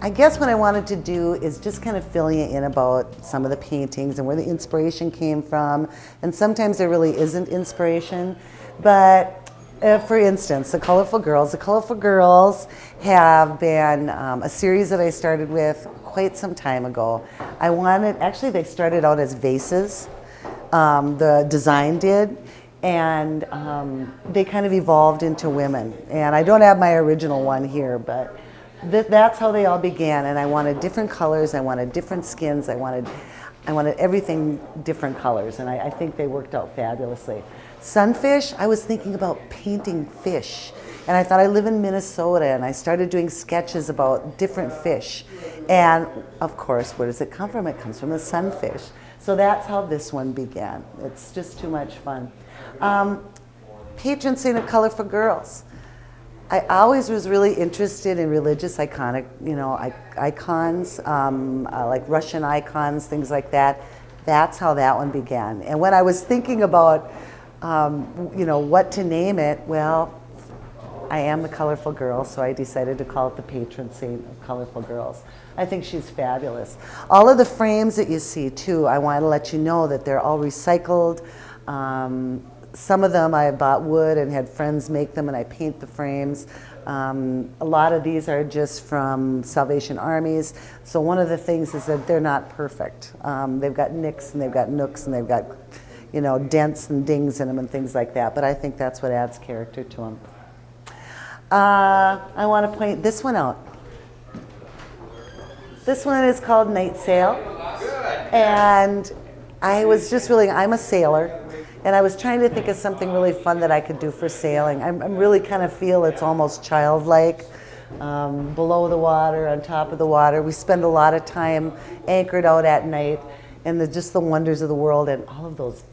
I guess what I wanted to do is just kind of fill you in about some of the paintings and where the inspiration came from. And sometimes there really isn't inspiration. But for instance, the Colorful Girls. The Colorful Girls have been a series that I started with quite some time ago. Actually they started out as vases, the design did. And they kind of evolved into women. And I don't have my original one here, but that's how they all began. And I wanted different colors, I wanted different skins, I wanted everything different colors, and I think they worked out fabulously. Sunfish, I was thinking about painting fish. And I thought, I live in Minnesota, and I started doing sketches about different fish. And of course, where does it come from? It comes from the sunfish. So that's how this one began. It's just too much fun. Patron saint of Colorful Girls. I always was really interested in religious iconic, icons, like Russian icons, things like that. That's how that one began. And when I was thinking about, what to name it, well, I am the Colorful Girl, so I decided to call it the patron saint of Colorful Girls. I think she's fabulous. All of the frames that you see, too, I want to let you know that they're all recycled. Some of them I bought wood and had friends make them, and I paint the frames. A lot of these are just from Salvation Armies. So one of the things is that they're not perfect. They've got nicks and they've got nooks and they've got, dents and dings in them and things like that. But I think that's what adds character to them. I want to point this one out. This one is called Night Sail. And I'm a sailor. And I was trying to think of something really fun that I could do for sailing. I'm really kind of feel it's almost childlike, below the water, on top of the water. We spend a lot of time anchored out at night, and just the wonders of the world, and all of those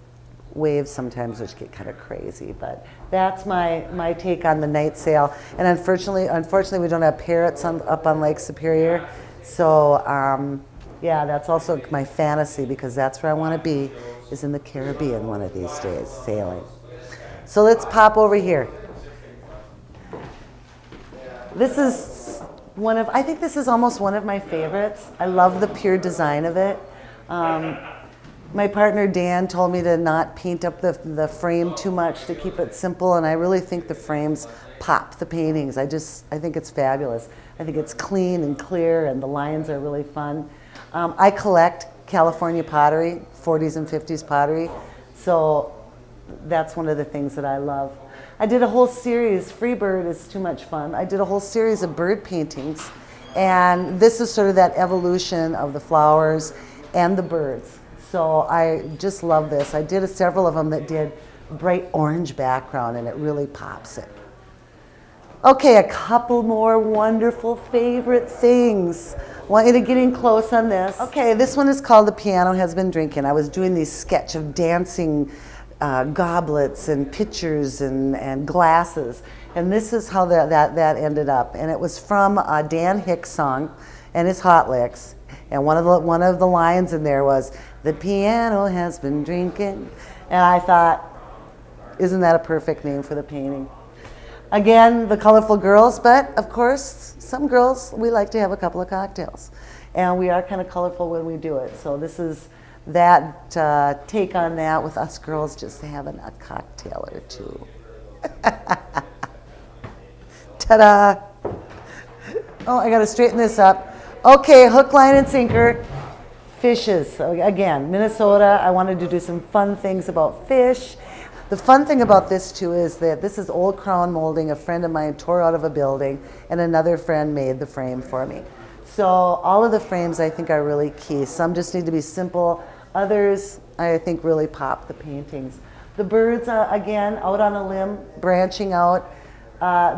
waves sometimes, which get kind of crazy. But that's my take on the night sail. And unfortunately, we don't have parrots up on Lake Superior. So yeah, that's also my fantasy, because that's where I want to be, is in the Caribbean one of these days, sailing. So let's pop over here. This is I think this is almost one of my favorites. I love the pure design of it. My partner Dan told me to not paint up the frame too much, to keep it simple, and I really think the frames pop the paintings. I think it's fabulous. I think it's clean and clear, and the lines are really fun. I collect California pottery, 40s and 50s pottery, so that's one of the things that I love. I did a whole series, Freebird is too much fun. I did a whole series of bird paintings, and this is sort of that evolution of the flowers and the birds. So I just love this. I did several of them that did bright orange background, and it really pops it. Okay, a couple more wonderful favorite things. Want you to get in close on this. Okay, this one is called The Piano Has Been Drinking. I was doing these sketch of dancing goblets and pitchers and glasses, and this is how that ended up. And it was from a Dan Hicks song and his Hot Licks. And one of the lines in there was, "The piano has been drinking." And I thought, isn't that a perfect name for the painting? Again, the Colorful Girls, but of course, some girls, we like to have a couple of cocktails. And we are kind of colorful when we do it. So this is that take on that, with us girls just having a cocktail or two. Ta-da! Oh, I gotta straighten this up. Okay, hook, line, and sinker. Fishes. So again, Minnesota, I wanted to do some fun things about fish. The fun thing about this too is that this is old crown molding. A friend of mine tore out of a building, and another friend made the frame for me. So all of the frames I think are really key. Some just need to be simple. Others I think really pop the paintings. The birds, again, out on a limb, branching out.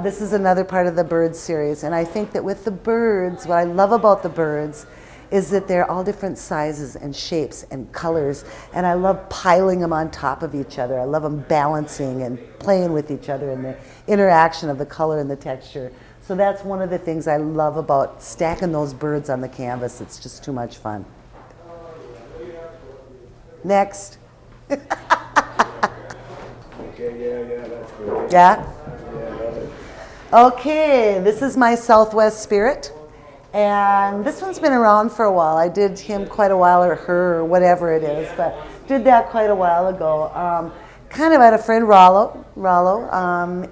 This is another part of the bird series, and I think that with the birds, what I love about the birds is that they're all different sizes and shapes and colors, and I love piling them on top of each other. I love them balancing and playing with each other and the interaction of the color and the texture. So that's one of the things I love about stacking those birds on the canvas. It's just too much fun. Next. Okay, yeah, that's great. Yeah? Yeah, I love it. Okay, this is my Southwest Spirit. And this one's been around for a while. I did him quite a while, or her, or whatever it is, but did that quite a while ago. Kind of had a friend, Rollo,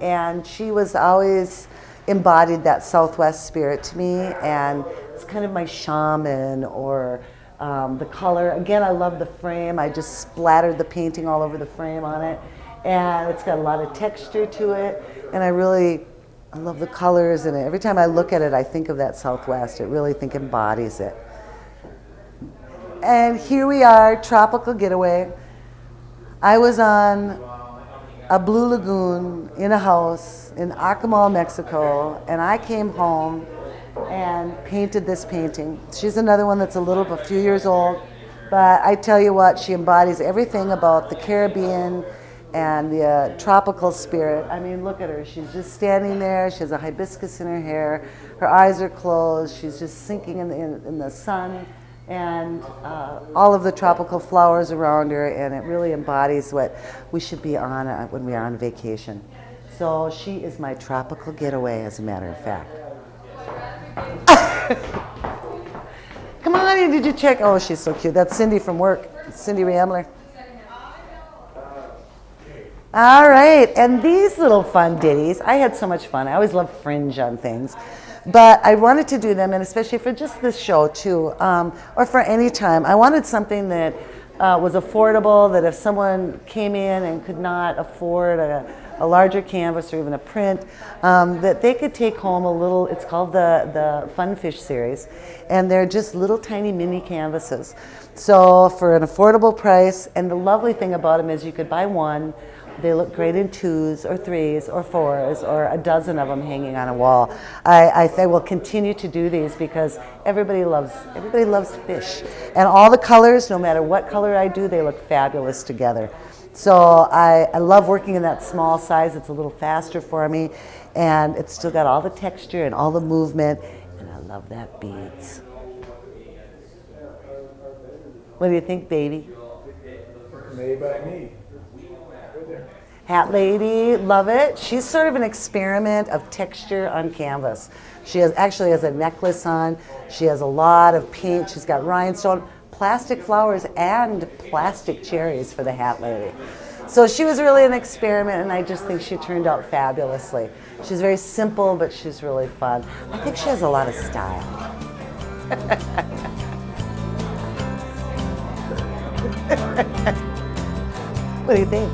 and she was always embodied that Southwest spirit to me, and it's kind of my shaman, or the color. Again, I love the frame. I just splattered the painting all over the frame on it, and it's got a lot of texture to it, and I love the colors, and every time I look at it, I think of that Southwest. It really embodies it. And here we are, tropical getaway. I was on a blue lagoon in a house in Acamal, Mexico, and I came home and painted this painting. She's another one that's a few years old, but I tell you what, she embodies everything about the Caribbean and the tropical spirit. I mean, look at her. She's just standing there. She has a hibiscus in her hair. Her eyes are closed. She's just sinking in the sun, and all of the tropical flowers around her, and it really embodies what we should be on when we are on vacation. So she is my tropical getaway, as a matter of fact. Come on in, did you check? Oh, she's so cute. That's Cindy from work, Cindy Ramler. All right, and these little fun ditties, I had so much fun. I always love fringe on things. But I wanted to do them, and especially for just this show too, or for any time. I wanted something that was affordable, that if someone came in and could not afford a larger canvas or even a print, that they could take home a little. It's called the Funfish series, and they're just little tiny mini canvases. So for an affordable price, and the lovely thing about them is you could buy one. They look great in 2s or 3s or 4s or a dozen of them hanging on a wall. I will continue to do these because everybody loves fish. And all the colors, no matter what color I do, they look fabulous together. So I love working in that small size. It's a little faster for me, and it's still got all the texture and all the movement, and I love that beads. What do you think, baby? Made by me. Hat lady, love it. She's sort of an experiment of texture on canvas. She actually has a necklace on. She has a lot of paint. She's got rhinestone, plastic flowers, and plastic cherries for the hat lady. So she was really an experiment, and I just think she turned out fabulously. She's very simple, but she's really fun. I think she has a lot of style. What do you think?